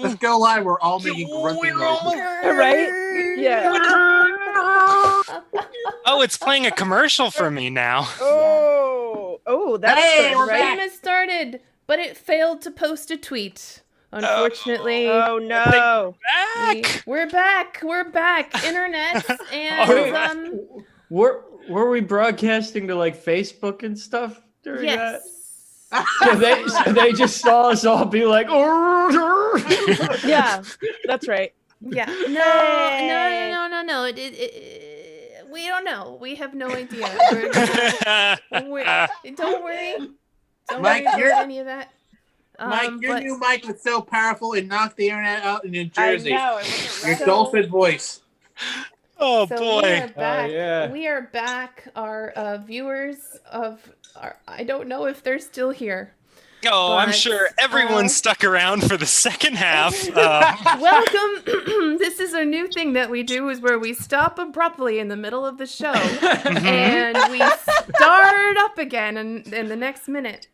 Let's go live. We're all making grunting noises. Right? Yeah. Oh, it's playing a commercial for me now. Oh, that's Hey, good, we're right? back. Game has started, but it failed to post a tweet. Unfortunately, Oh no. Back. we're back, internet, Wait, and Were we broadcasting to like Facebook and stuff during that? yes. So they just saw us all be like, Yeah, that's right. Yeah. Hey. No. We don't know. We have no idea. Don't worry. Don't Mike, worry about you're- any of that. Mike, your but- new mic was so powerful it knocked the internet out in New Jersey. I know. It wasn't Your right. dulcet voice. Oh So boy. we are back. yeah. We are back. Our viewers I don't know if they're still here. Oh, I'm but, sure everyone stuck around for the second half. Welcome. This is a new thing that we do, is where we stop abruptly in the middle of the show and we start up again in the next minute.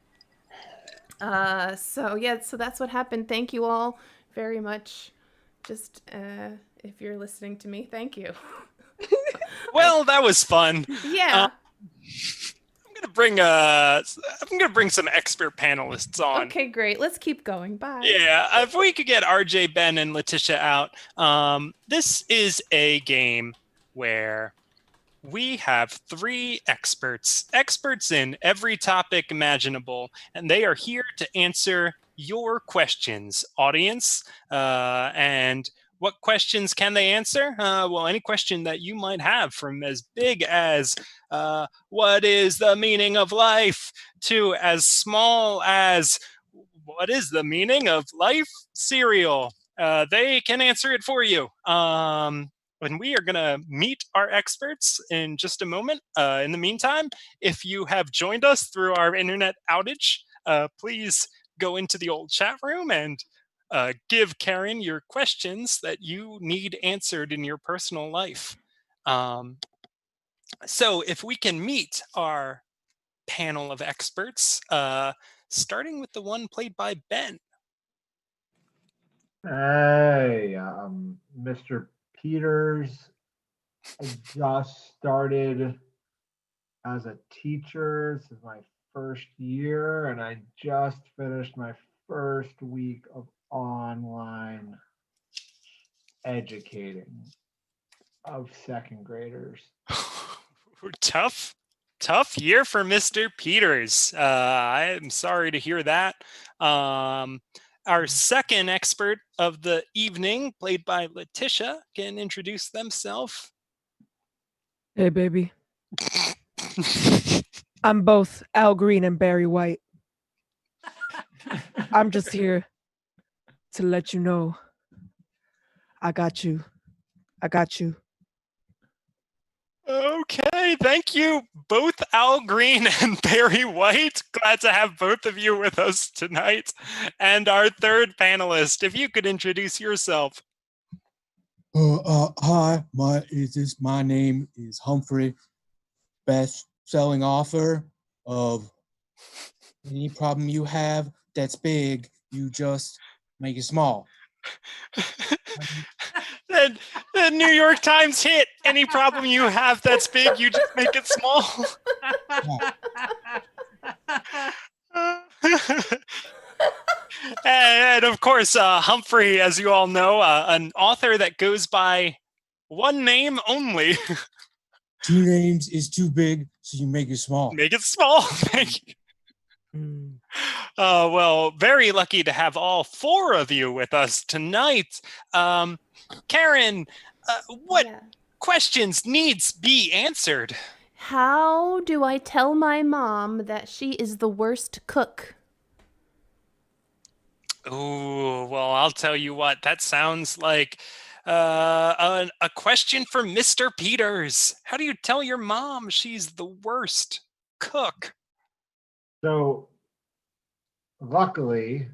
So that's what happened. Thank you all very much. Just if you're listening to me, thank you. Well, that was fun. Yeah. I'm gonna bring some expert panelists on. Okay, great. Let's keep going. Bye. Yeah, if we could get RJ, Ben, and Letitia out. This is a game where we have 3 experts in every topic imaginable, and they are here to answer your questions, audience. And what questions can they answer? Well, any question that you might have, from as big as what is the meaning of life, to as small as what is the meaning of life cereal. They can answer it for you. And we are going to meet our experts in just a moment. In the meantime, if you have joined us through our internet outage, please go into the old chat room and give Karen your questions that you need answered in your personal life. So if we can meet our panel of experts, starting with the one played by Ben. Hey, Mr. Peters. I just started as a teacher. This is my first year, and I just finished my first week of online educating of second graders. Tough year for Mr. Peters. I am sorry to hear that. Our second expert of the evening, played by Letitia, can introduce themselves. Hey, baby. I'm both Al Green and Barry White. I'm just here to let you know I got you. Okay, thank you, both Al Green and Barry White. Glad to have both of you with us tonight. And our third panelist, if you could introduce yourself. Hi, my name is Humphrey, best-selling author of Any Problem You Have That's Big, You Just Make It Small. The New York Times hit, any problem you have that's big, you just make it small. And of course, Humphrey, as you all know, an author that goes by one name only. 2 names is too big, so you make it small. Make it small. Thank you. Well, very lucky to have all 4 of you with us tonight. Karen, what questions needs be answered? How do I tell my mom that she is the worst cook? Oh, well, I'll tell you what. That sounds like a question for Mr. Peters. How do you tell your mom she's the worst cook? So, luckily,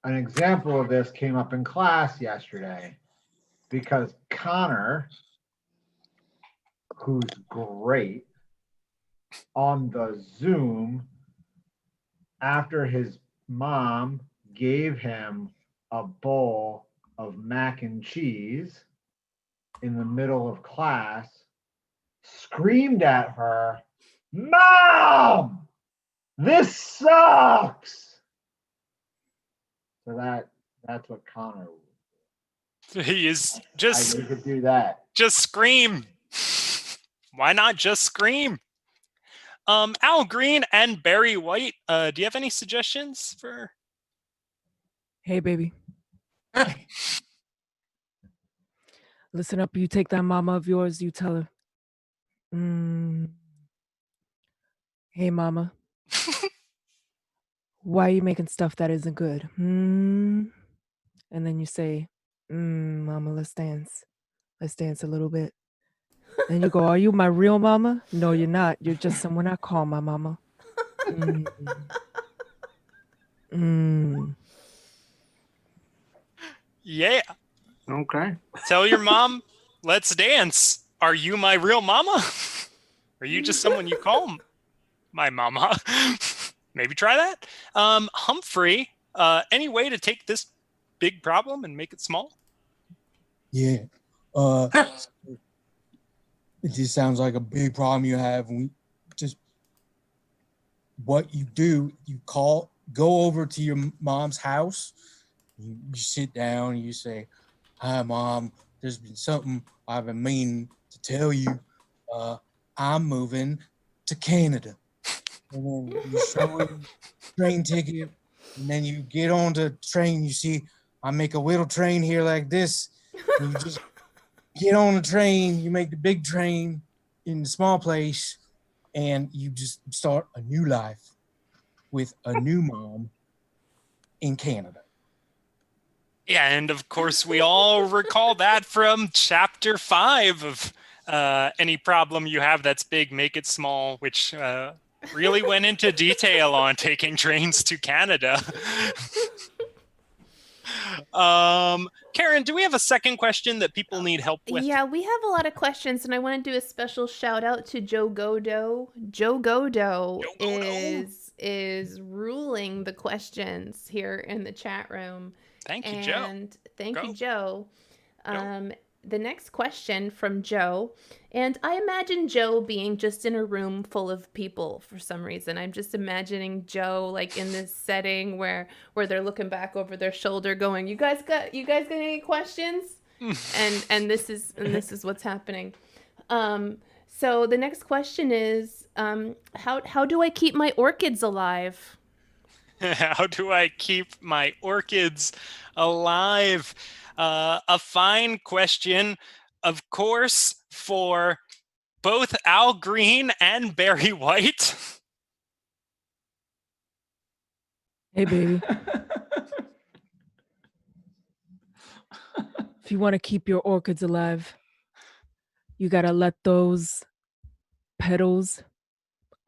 an example of this came up in class yesterday, because Connor, who's great, on the Zoom after his mom gave him a bowl of mac and cheese in the middle of class, screamed at her, "Mom, this sucks!" So that's what Connor would He is do. just You could do that. scream. Why not just scream? Al Green and Barry White, do you have any suggestions for? Hey, baby. Listen up. You take that mama of yours. You tell her. Hey, mama. Why are you making stuff that isn't good? And then you say, mama, let's dance. Let's dance a little bit. Then you go, are you my real mama? No, you're not. You're just someone I call my mama. Yeah. Okay. Tell your mom, let's dance. Are you my real mama? Are you just someone you call my mama? Maybe try that. Humphrey, any way to take this big problem and make it small? Yeah. It just sounds like a big problem you have. What you do, go over to your mom's house, you sit down, you say, "Hi, Mom, there's been something I've been meaning to tell you. I'm moving to Canada." And then you show him train ticket, and then you get on the train, you see, I make a little train here like this, and you just get on the train, you make the big train in the small place, and you just start a new life with a new mom in Canada. Yeah, and of course we all recall that from chapter 5 of Any Problem You Have That's Big, Make It Small, which really went into detail on taking trains to Canada. Karen, do we have a second question that people need help with? Yeah, we have a lot of questions, and I want to do a special shout out to Joe Godo. Joe Godo is ruling the questions here in the chat room. Thank you, Joe. And thank you, Joe. The next question from Joe, and I imagine Joe being just in a room full of people for some reason. I'm just imagining Joe like in this setting where they're looking back over their shoulder, going, "You guys got any questions?" and this is what's happening. So the next question is, how do I keep my orchids alive? How do I keep my orchids alive? A fine question, of course, for both Al Green and Barry White. Hey, baby. If you want to keep your orchids alive, you got to let those petals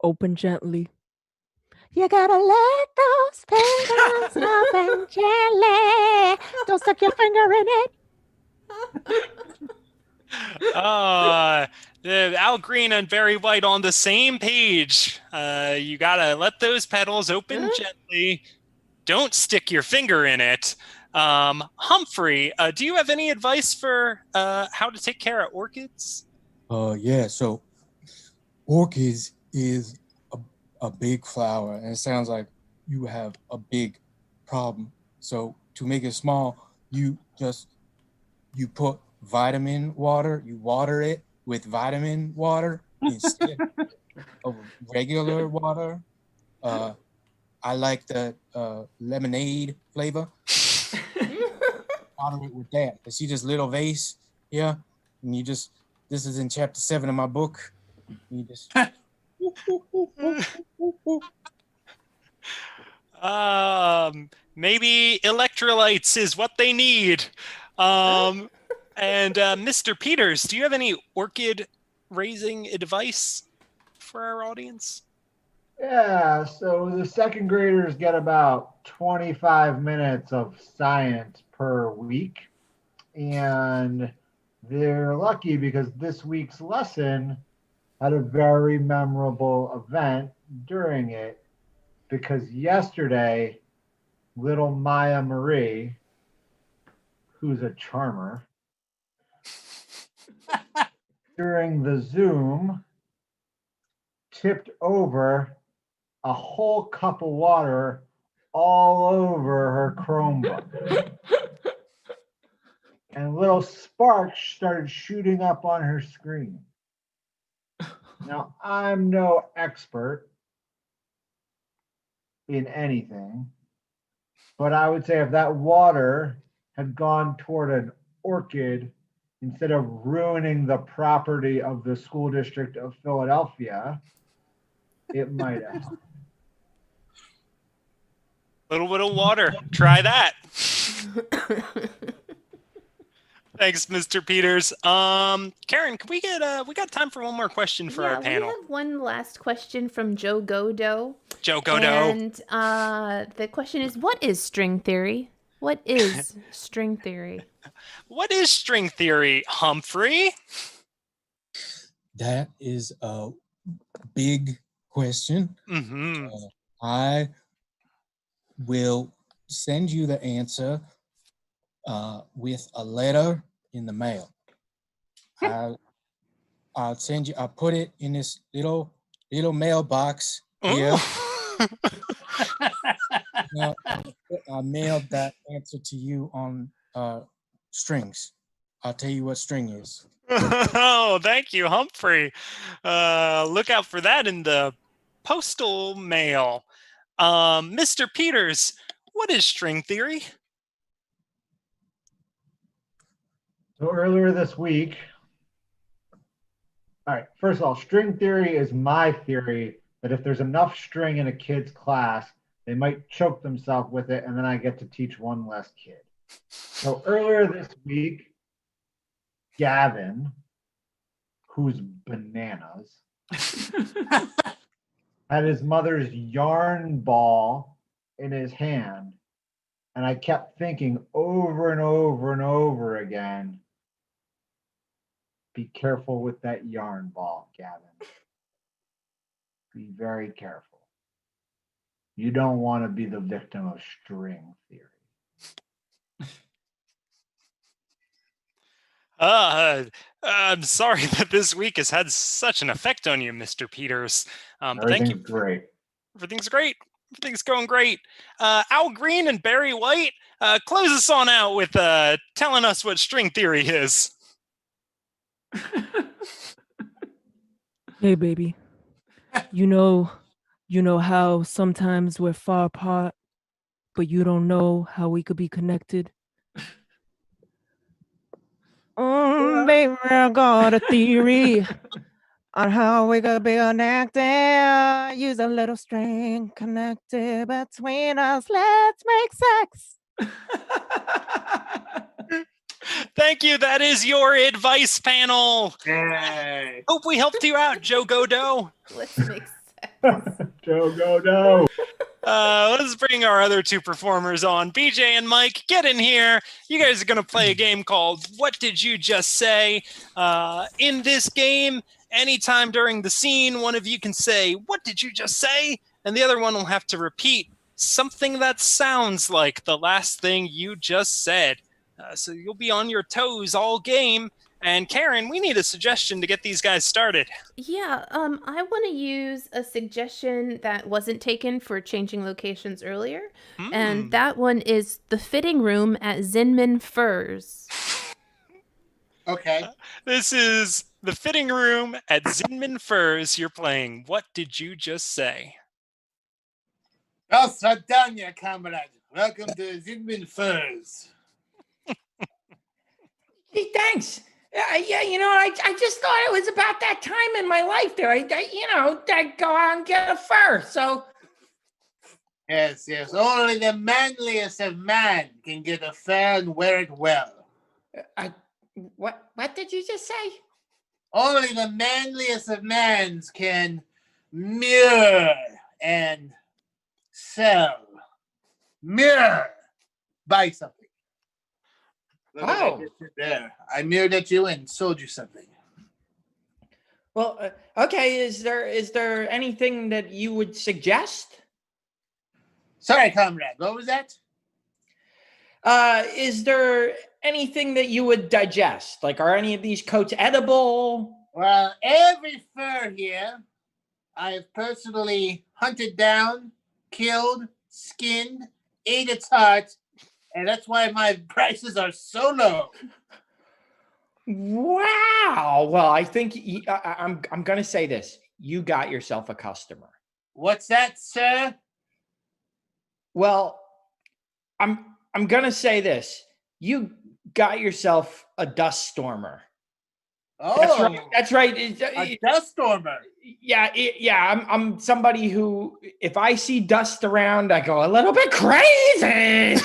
open gently. You gotta let those petals open gently. Don't stuck your finger in it. Al Green and Barry White on the same page. You gotta let those petals open gently. Don't stick your finger in it. Humphrey, do you have any advice for how to take care of orchids? Yeah, so orchids is a big flower, and it sounds like you have a big problem. So to make it small, you put vitamin water, you water it with vitamin water instead of regular water. I like the lemonade flavor. Water it with that. You see this little vase here? And this is in chapter 7 of my book. You just Maybe electrolytes is what they need. And Mr. Peters, do you have any orchid raising advice for our audience? Yeah, so the second graders get about 25 minutes of science per week. And they're lucky because this week's lesson had a very memorable event during it, because yesterday little Maya Marie, who's a charmer, during the Zoom, tipped over a whole cup of water all over her Chromebook. And little sparks started shooting up on her screen. Now, I'm no expert in anything, but I would say if that water had gone toward an orchid instead of ruining the property of the school district of Philadelphia, it might have. Little bit of water. Try that. Thanks, Mr. Peters. Karen, can we got time for one more question for our panel? We have one last question from Joe Godo. Joe Godo. And the question is, what is string theory? What is string theory? What is string theory, Humphrey? That is a big question. Mm-hmm. I will send you the answer with a letter in the mail. I'll send you. I'll put it in this little mailbox here. Now, I mailed that answer to you on strings. I'll tell you what string is. Oh, thank you, Humphrey. Look out for that in the postal mail. Mr. Peters, what is string theory? So earlier this week, all right, first of all, string theory is my theory that if there's enough string in a kid's class, they might choke themselves with it, and then I get to teach one less kid. So earlier this week, Gavin, who's bananas, had his mother's yarn ball in his hand, and I kept thinking over and over and over again, be careful with that yarn ball, Gavin. Be very careful. You don't want to be the victim of string theory. I'm sorry that this week has had such an effect on you, Mr. Peters. But thank you. Great. Everything's great. Everything's going great. Al Green and Barry White, close us on out with telling us what string theory is. Hey, baby. You know how sometimes we're far apart, but you don't know how we could be connected? Baby, I got a theory on how we could be connected. Use a little string connected between us. Let's make sex. Thank you. That is your advice panel. Yay. Hope we helped you out, Joe Godo. Let's make sense. Joe Godo. Let's bring our other two performers on. BJ and Mike, get in here. You guys are going to play a game called What Did You Just Say? In this game, anytime during the scene, one of you can say, what did you just say? And the other one will have to repeat something that sounds like the last thing you just said. So you'll be on your toes all game. And Karen, we need a suggestion to get these guys started. Yeah, I want to use a suggestion that wasn't taken for changing locations earlier. And that one is the fitting room at Zinman Furs. Okay. This is the fitting room at Zinman Furs. You're playing What Did You Just Say? Well, Sardania, comrade. Welcome to Zinman Furs. Hey, thanks. Yeah, I just thought it was about that time in my life there. I'd go out and get a fur. So. Yes. Only the manliest of man can get a fur and wear it well. What did you just say? Only the manliest of mans can mirror and sell. Mirror. Buy something. Look at Oh. that there. I mirrored at you and sold you something. Well, okay. Is there anything that you would suggest? Sorry, comrade. What was that? Is there anything that you would digest? Like, are any of these coats edible? Well, every fur here I have personally hunted down, killed, skinned, ate its heart, and that's why my prices are so low. Wow. Well, I think I'm going to say this. You got yourself a customer. What's that, sir? Well, I'm going to say this. You got yourself a dust stormer. Oh, That's right. a dust stormer. Yeah. I'm somebody who, if I see dust around, I go a little bit crazy.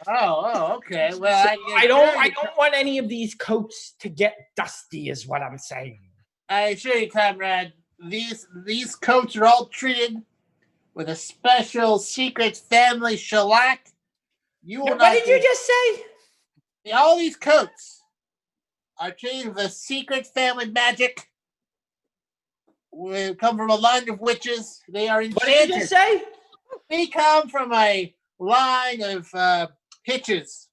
Okay. Well, So I don't want any of these coats to get dusty, is what I'm saying. I assure you, comrade, these coats are all treated with a special secret family shellac. What did you just say? All these coats are treated with a secret family magic. We come from a line of witches. They are enchanted. What did you just say? We come from a line of hitches.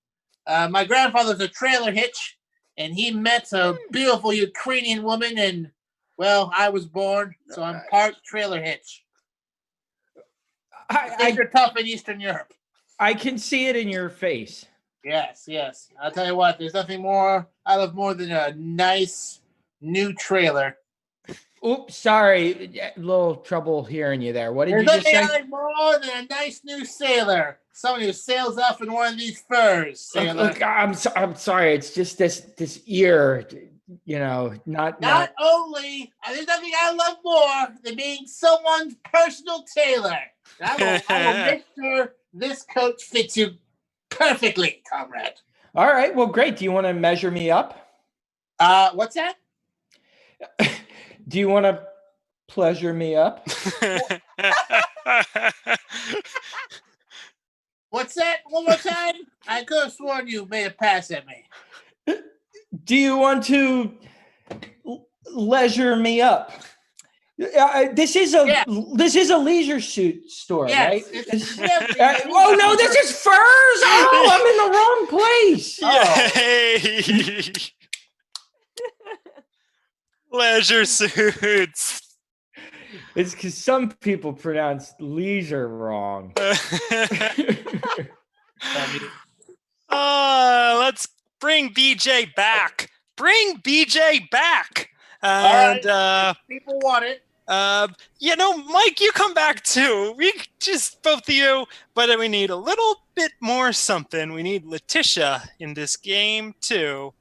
My grandfather's a trailer hitch, and he met a beautiful Ukrainian woman, and, well, I was born, so I'm part trailer hitch. Things are tough in Eastern Europe. I can see it in your face. Yes. I'll tell you what, there's nothing more I love more than a nice new trailer. Oops, sorry. A little trouble hearing you there. What did There's you just nothing say? I like more than a nice new sailor. Someone who sails off in one of these furs, sailor. Look, I'm sorry. It's just this ear, not only, there's nothing I love more than being someone's personal tailor. I will make sure this coat fits you perfectly, comrade. All right. Well, great. Do you want to measure me up? What's that? Do you want to pleasure me up? What's that? One more time? I could have sworn you made a pass at me. Do you want to leisure me up? This is a leisure suit store, right? Oh no, this is furs. Oh, I'm in the wrong place. Yay! Leisure suits. It's because some people pronounce leisure wrong. Let's bring BJ back. Bring BJ back. And people want it. Mike, you come back too. We just both of you, but we need a little bit more something. We need Letitia in this game too.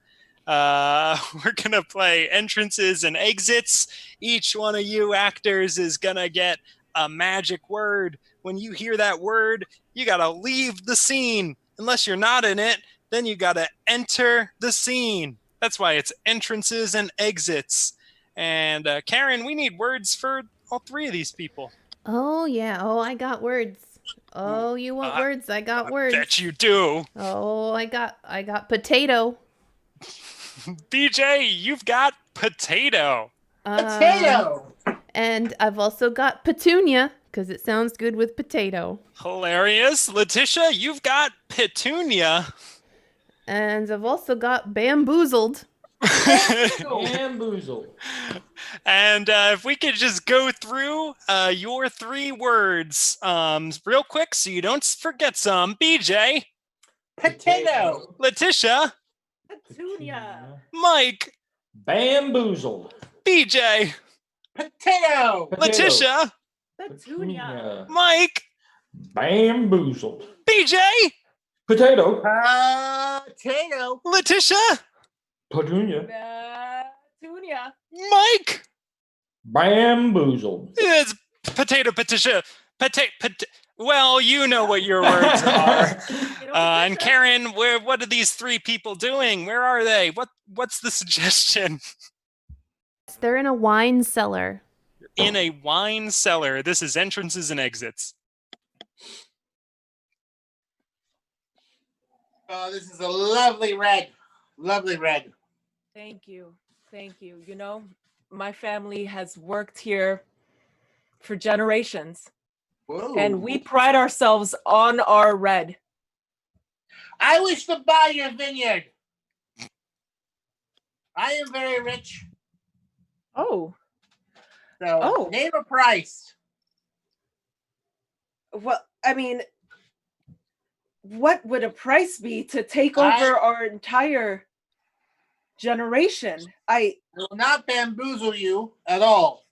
We're gonna play entrances and exits. Each one of you actors is gonna get a magic word. When you hear that word, you gotta leave the scene. Unless you're not in it, then you gotta enter the scene. That's why it's entrances and exits. And Karen, we need words for all three of these people. Oh, yeah. Oh, I got words. Oh, you want words? I got words. Bet you do. Oh, I got potato. BJ, you've got potato. Potato. And I've also got petunia, because it sounds good with potato. Hilarious. Letitia, you've got petunia. And I've also got bamboozled. Bamboozled. And if we could just go through your three words real quick so you don't forget some. BJ. Potato. Letitia. Petunia. Mike. Bamboozled. BJ. Potato. Letitia. Petunia. Mike. Bamboozled. BJ. Potato. Potato. Letitia. Petunia. Petunia. Mike. Bamboozled. It's potato, Letitia. Well, you know what your words are. And Karen, what are these three people doing? Where are they? What's the suggestion? They're in a wine cellar. In a wine cellar. This is entrances and exits. Oh, this is a lovely red. Lovely red. Thank you. Thank you. You know, my family has worked here for generations. Whoa. And we pride ourselves on our red. I wish to buy your vineyard. I am very rich. Oh. So name a price. Well, I mean, what would a price be to take over our entire generation? I will not bamboozle you at all.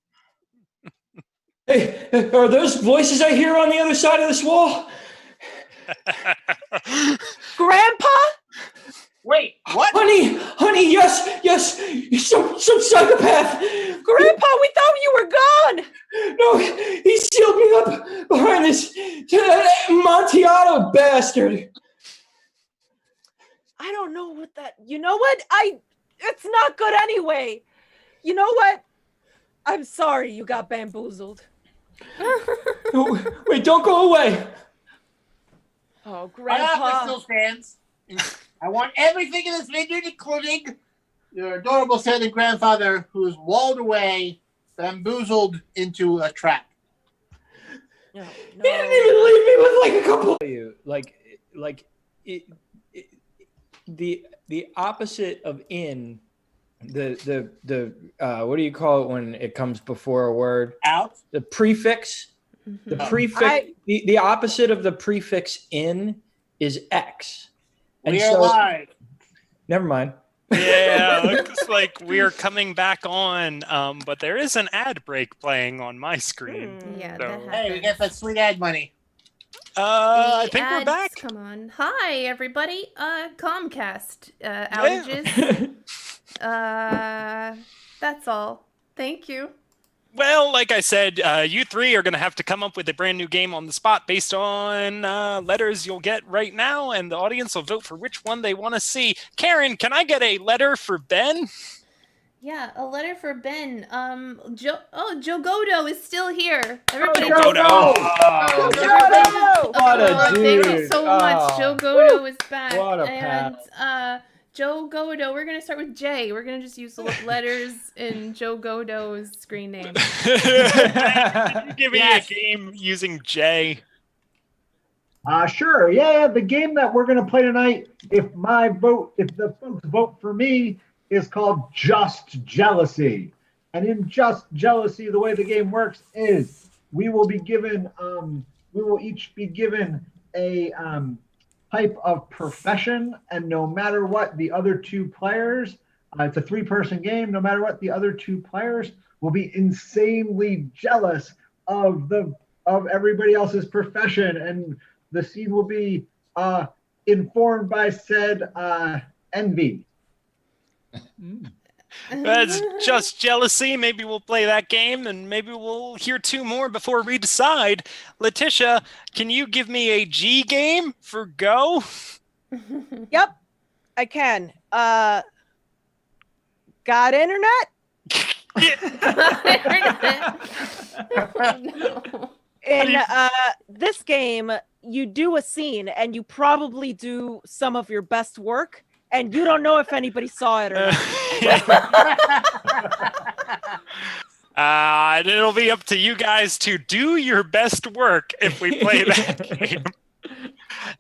Hey, are those voices I hear on the other side of this wall? Grandpa? Wait, what? Honey, yes, you're some psychopath. Grandpa, we thought you were gone. No, he sealed me up behind this Montiano bastard. I don't know what that. You know what? It's not good anyway. You know what? I'm sorry you got bamboozled. Wait, don't go away. Oh, My offer Grandpa. still stands. I want everything in this vineyard, including your adorable son and grandfather, who is walled away, bamboozled into a trap. No. He didn't even leave me with like a couple. The opposite of in, the what do you call it when it comes before a word? Out. The prefix. The prefix. The opposite of the prefix in is X. And We are live. Never mind. Yeah, looks like we're coming back on, but there is an ad break playing on my screen. Yeah, so. that happens. Hey, we get that sweet ad money. I think we're ads back. Come on. Hi, everybody. Comcast outages. That's all. Thank you. Well, like I said, you three are going to have to come up with a brand new game on the spot based on letters you'll get right now, and the audience will vote for which one they want to see. Karen, can I get a letter for Ben? Yeah, a letter for Ben. Joe Godo is still here. Everybody, Joe Godo. What a dude. Thank you so much. Joe Godo is back. What a and Joe Godo, we're gonna start with J. We're gonna just use the letters in Joe Godo's screen name. Can you give me a game using J? Sure. Yeah, the game that we're gonna play tonight, if the folks vote for me, is called Just Jealousy. And in Just Jealousy, the way the game works is we will each be given a type of profession, and no matter what the other two players, it's a 3-person game, no matter what the other two players will be insanely jealous of everybody else's profession, and the scene will be informed by said envy. That's Just Jealousy. Maybe we'll play that game, and maybe we'll hear 2 more before we decide. Letitia, can you give me a G game for Go? Yep, I can. Got internet? No. In this game, you do a scene, and you probably do some of your best work, and you don't know if anybody saw it or not. It'll be up to you guys to do your best work if we play that game.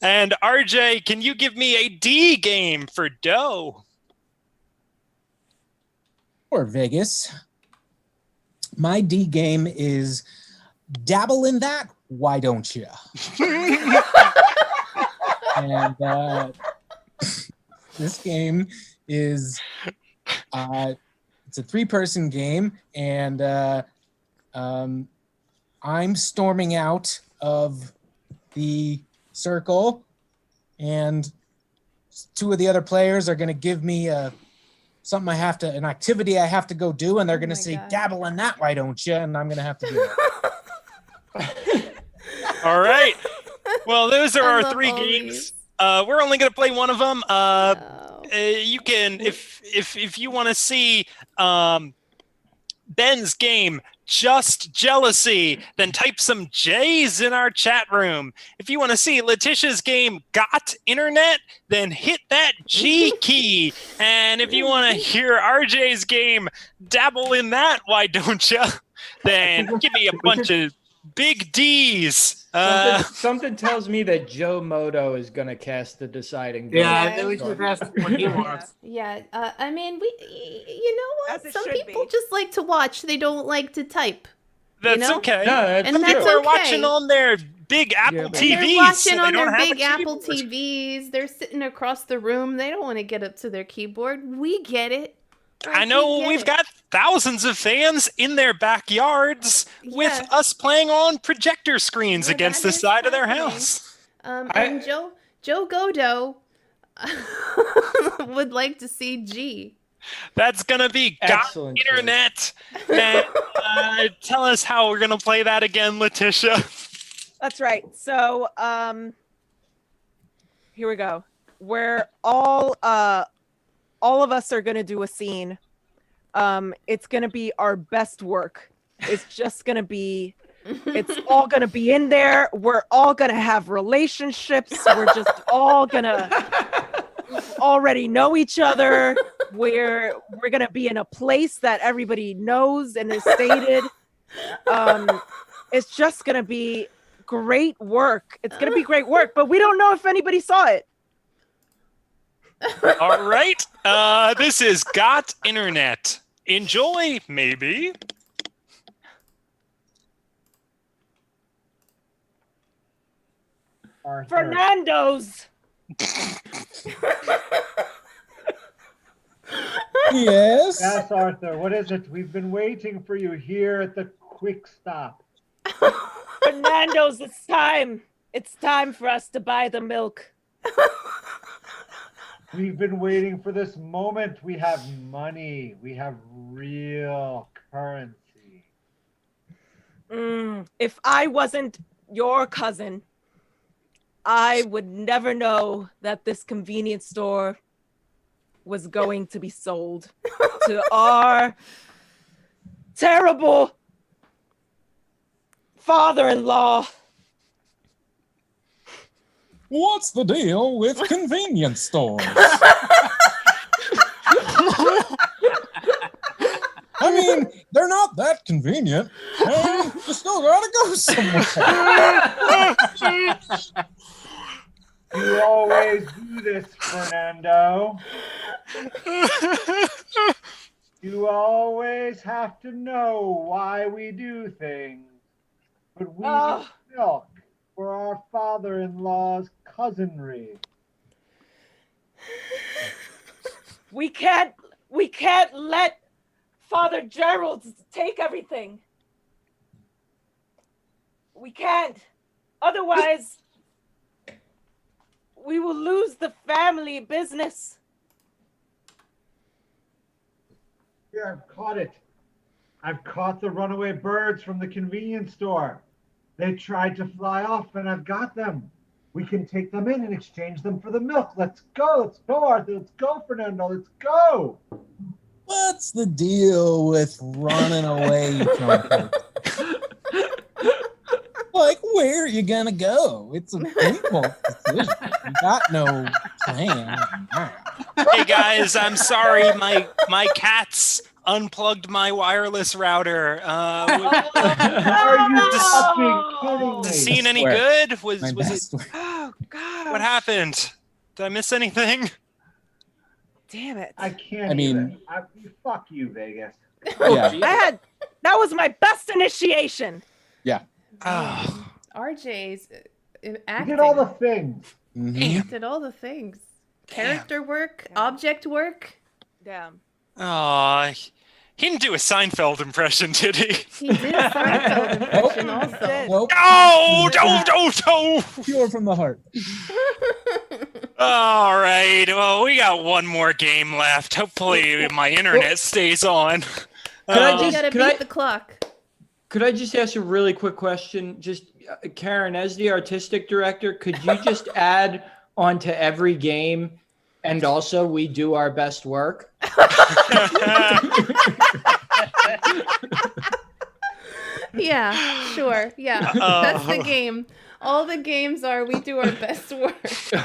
And RJ, can you give me a D game for Doe? Or Vegas. My D game is dabble in that, why don't you? And this game is it's a 3-person game, and I'm storming out of the circle, and 2 of the other players are going to give me an activity I have to go do, and they're going to say, dabble in that, why don't you? And I'm going to have to do it. All right. Well, those are our 3 games. We're only going to play one of them. You can, if you want to see Ben's game, Just Jealousy, then type some J's in our chat room. If you want to see Letitia's game, Got Internet, then hit that G key. And if you want to hear RJ's game, Dabble in That, why don't you? Then give me a bunch of Big D's. Something tells me that Joe Moto is gonna cast the deciding vote. Yeah, we should ask what he wants. Yeah. I mean, you know what? As it Some should people be. just like to watch. They don't like to type. That's know? okay. No, that's And true. that's People are okay. watching on their big Apple Yeah, but- TVs. They're watching so they on don't their have a big Apple keyboard. TVs. They're sitting across the room. They don't want to get up to their keyboard. We get it. Right? I know We get we've it. got thousands of fans in their backyards with Yeah. us playing on projector screens Yeah, against that the is side of their happening. house. And Joe Godo would like to see G. That's gonna be Got Excellent Internet. And, tell us how we're gonna play that again, Letitia. That's right. So, here we go. We're all of us are gonna do a scene. It's gonna be our best work. It's just gonna be. It's all gonna be in there. We're all gonna have relationships. We're just all gonna already know each other. We're gonna be in a place that everybody knows and is stated. It's just gonna be great work. It's gonna be great work, but we don't know if anybody saw it. All right. This is Got Internet. Enjoy, maybe. Arthur. Fernando's. Yes. Yes, Arthur. What is it? We've been waiting for you here at the quick stop. Fernando's, it's time. It's time for us to buy the milk. We've been waiting for this moment. We have money. We have real currency. If I wasn't your cousin, I would never know that this convenience store was going to be sold to our terrible father-in-law. What's the deal with convenience stores? I mean, they're not that convenient. And you still gotta go somewhere. You always do this, Fernando. You always have to know why we do things. But we need milk for our father-in-law's cousinry. We can't let Father Gerald take everything. We can't. Otherwise, we will lose the family business. Here, I've caught it. I've caught the runaway birds from the convenience store. They tried to fly off, and I've got them. We can take them in and exchange them for the milk. Let's go, Arthur. Let's go, Fernando. Let's go. What's the deal with running away from folks? Like, where are you gonna go? It's a impulse decision. You got no plan. Hey guys, I'm sorry, my cats unplugged my wireless router. Are you fucking kidding me? Scene any Swear. good? Was it? Oh God! What happened? Did I miss anything? Damn it! I can't. I mean- fuck you, Vegas. Yeah. That was my best initiation. Oh. RJ's You acting. did all the things. Mhm. Did all the things. Damn. Character work, object work. Damn. Aw, he didn't do a Seinfeld impression, did he? He did a Seinfeld impression Nope. also. Did. Nope. No. Pure from the heart. All right. Well, we got one more game left. Hopefully, my internet stays on. Can I You just- gotta can beat I- the clock. Could I just ask a really quick question? Just Karen, as the artistic director, could you just add onto every game, and also we do our best work? Yeah, sure. Yeah, that's the game. All the games are we do our best work.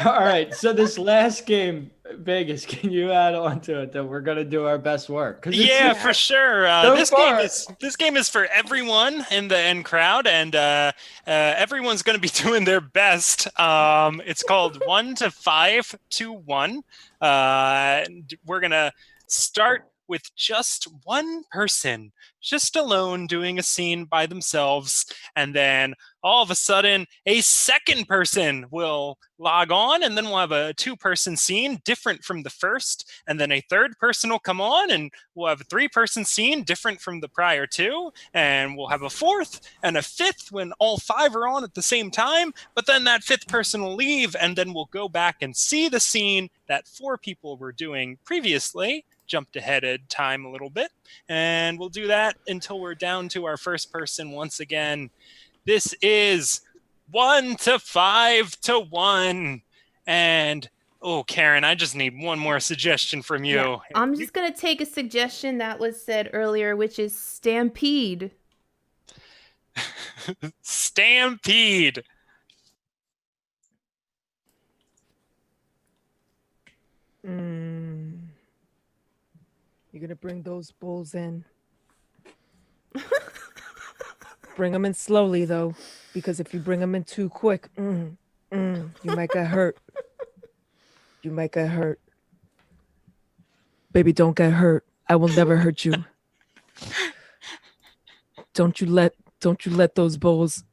All right. So this last game, Vegas, can you add on to it that we're gonna do our best work? Yeah, for sure. So This game is for everyone in the crowd, and everyone's going to be doing their best. It's called 1 to 5 to 1. We're gonna start with just one person, just alone, doing a scene by themselves, and then all of a sudden a second person will log on, and then we'll have a 2-person scene different from the first, and then a third person will come on, and we'll have a 3-person scene different from the prior 2, and we'll have a 4th and a 5th when all 5 are on at the same time, but then that 5th person will leave, and then we'll go back and see the scene that 4 people were doing previously, jumped ahead in time a little bit, and we'll do that until we're down to our first person once again. This is 1 to 5 to 1. And, oh, Karen, I just need one more suggestion from you. Yeah, I'm just going to take a suggestion that was said earlier, which is Stampede. Stampede. You're going to bring those bulls in. Bring them in slowly, though, because if you bring them in too quick, you might get hurt. You might get hurt. Baby, don't get hurt. I will never hurt you. Don't you let those bulls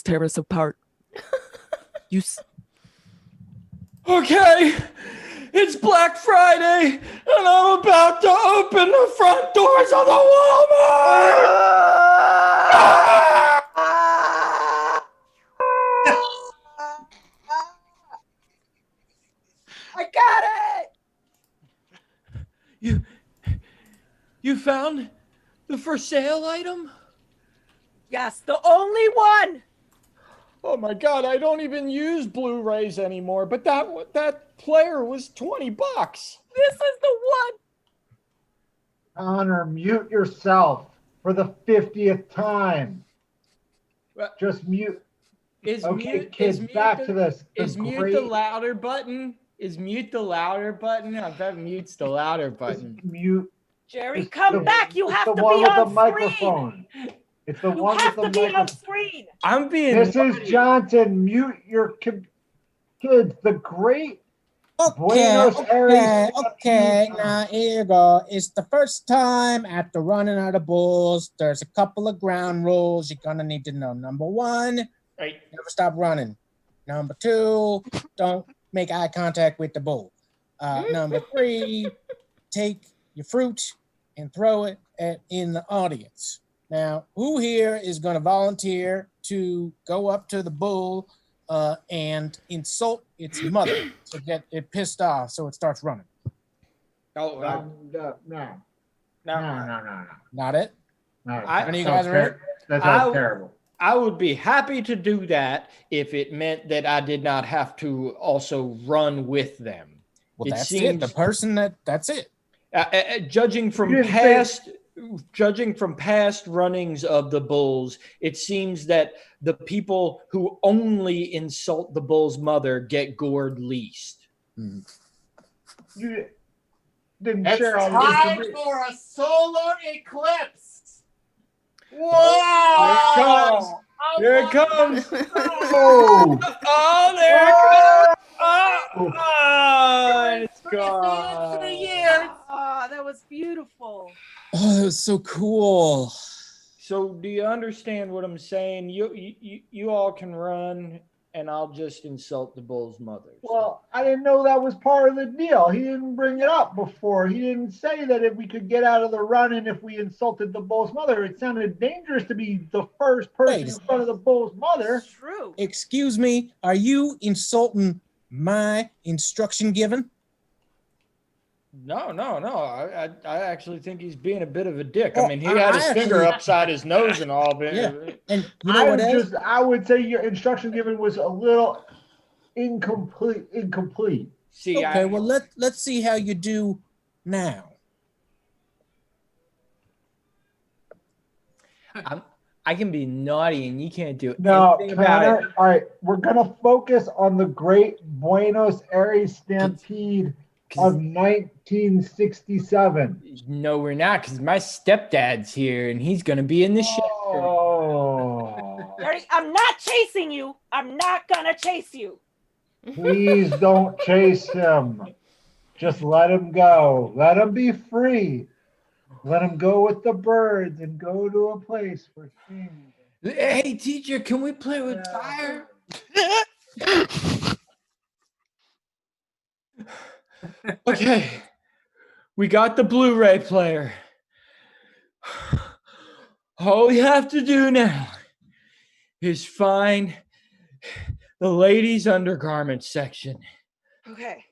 tear us apart. Okay, it's Black Friday, and I'm about to open the front doors of the Walmart! I got it! You found the for sale item? Yes, the only one! Oh my God, I don't even use Blu-rays anymore, but that player was $20. This is the one! Honor, mute yourself for the 50th time. Just mute. Kids, back to this. Is mute the louder button? Is mute the louder button? I bet mute's the louder button. Mute. Jerry, come back. You have to be on on the microphone. It's the one with the microphone. You have to be on screen. I'm being. Mrs. Johnson, mute your kids. The great. Okay. Now here you go. It's the first time after running out of bulls. There's a couple of ground rules you're gonna need to know. Number 1, never stop running. Number 2, don't make eye contact with the bull. Number 3, take your fruit and throw it in the audience. Now, who here is going to volunteer to go up to the bull and insult its mother to get it pissed off so it starts running? No. Not it? No. None of you guys are in? That sounds terrible. I would be happy to do that if it meant that I did not have to also run with them. Well, that's it. The person that's it. Judging from past runnings of the bulls, it seems that the people who only insult the bull's mother get gored least. You didn't it's share all time this for a solar eclipse. Whoa! Here it comes. Oh, There it comes. It's It's the end of the year. Oh, that was beautiful. Oh, that was so cool. So do you understand what I'm saying? You all can run, and I'll just insult the bull's mother. well, I didn't know that was part of the deal. He didn't bring it up before. He didn't say that if we could get out of the running if we insulted the bull's mother. It sounded dangerous to be the first person in front of the bull's mother. True. Excuse me, are you insulting my instruction given? No. I actually think he's being a bit of a dick. I mean, he had his finger upside his nose and all. But Yeah. And you know what else? I would say your instruction given was a little incomplete. See, Okay, well let's see how you do now. I can be naughty and you can't do No, anything about it. Connor, all right, we're gonna focus on the Great Buenos Aires Stampede of 1967. No, we're not, because my stepdad's here and he's gonna be in the show. Oh, Dirty, I'm not chasing you. I'm not gonna chase you. please don't chase him. Just let him go. Let him be free. Let him go with the birds and go to a place for singing. Hey, teacher, can we play with fire? Okay, we got the Blu-ray player. All we have to do now is find the ladies' undergarment section. Okay.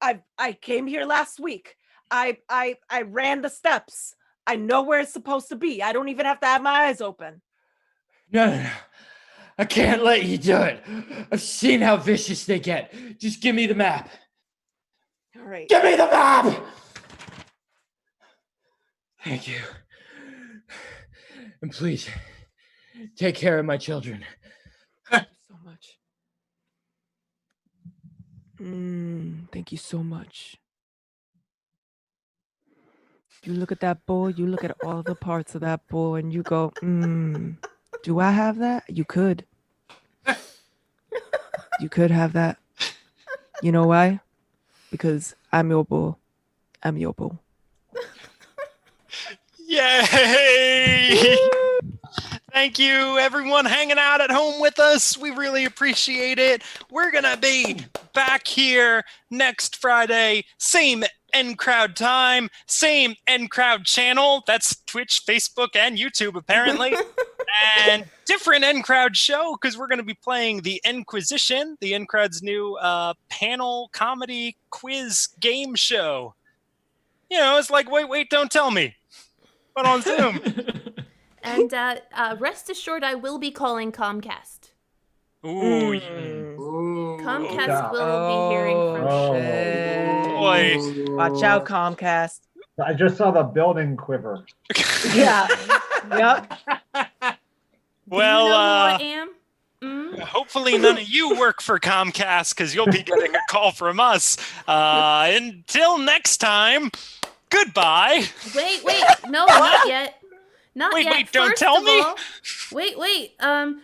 I came here last week. I ran the steps. I know where it's supposed to be. I don't even have to have my eyes open. No. I can't let you do it. I've seen how vicious they get. Just give me the map. All right. Give me the map! Thank you. And please, take care of my children. So much. Thank you so much. You look at that bull, you look at all the parts of that bull, and you go, do I have that? You could. You could have that. You know why? Because I'm your bull. I'm your bull. Yay! Thank you, everyone hanging out at home with us. We really appreciate it. We're going to be back here next Friday. Same End Crowd time, same End Crowd channel. That's Twitch, Facebook, and YouTube, apparently. And different End Crowd show, because we're going to be playing the Inquisition, the End Crowd's new panel comedy quiz game show. You know, it's like, wait, don't tell me. But on Zoom. And rest assured, I will be calling Comcast. Ooh. Comcast will be hearing from Boy. Watch out, Comcast. I just saw the building quiver. Yeah. Yep. Well, Do you know who I am? Hopefully none of you work for Comcast, because you'll be getting a call from us. Until next time, goodbye. Wait, no, not yet. Not Wait, yet. wait, don't First tell of me. all- Wait.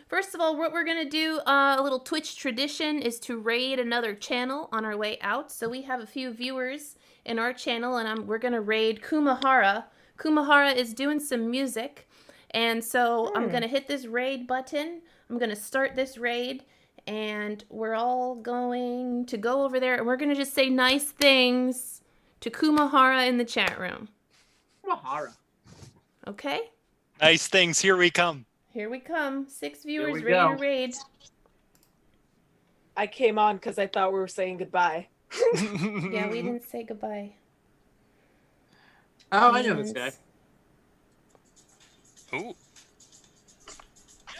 First of all, what we're gonna do, a little Twitch tradition, is to raid another channel on our way out. So we have a few viewers in our channel, and we're gonna raid Kumahara. Kumahara is doing some music, and so I'm gonna hit this raid button. I'm gonna start this raid, and we're all going to go over there, and we're gonna just say nice things to Kumahara in the chat room. Kumahara. Okay? Nice things. Here we come. Here we come. 6 viewers we ready go. to raid. I came on because I thought we were saying goodbye. Yeah, we didn't say goodbye. Oh, I know this guy. Ooh.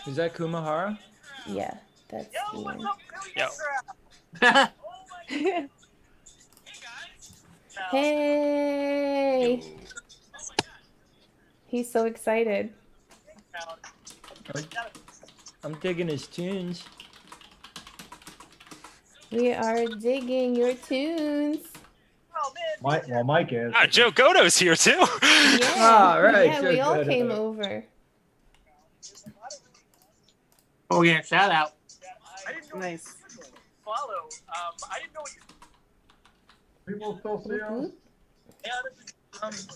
Is that Kumahara? Yeah, that's Ian. Yo. Hey! He's so excited. I'm digging his tunes. We are digging your tunes. Mike is. Joe Godo's here, too. Yeah, Ah, right, yeah, so we all good. came over. Oh, yeah, shout out. Nice. People still see us?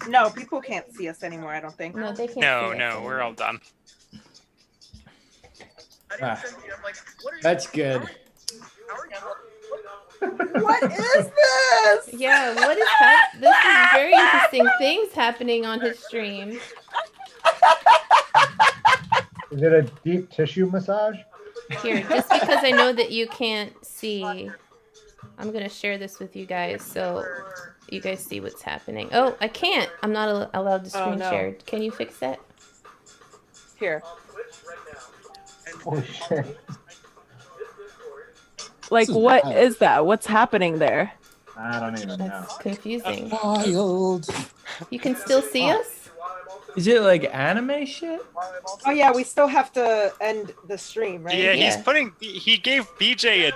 No, people can't see us anymore, I don't think. No, they can't No, see us we're all done. Ah, that's good. What is this? Yeah, what is this is very interesting things happening on his stream. Is it a deep tissue massage? Here, just because I know that you can't see, I'm going to share this with you guys so you guys see what's happening. Oh, I can't. I'm not allowed to screen share. Can you fix that? Here. Oh, shit. Like, what is that? What's happening there? I don't even know. That's confusing. Wild. You can still see us? Is it like anime shit? Oh yeah, we still have to end the stream, right? Yeah, he gave BJ a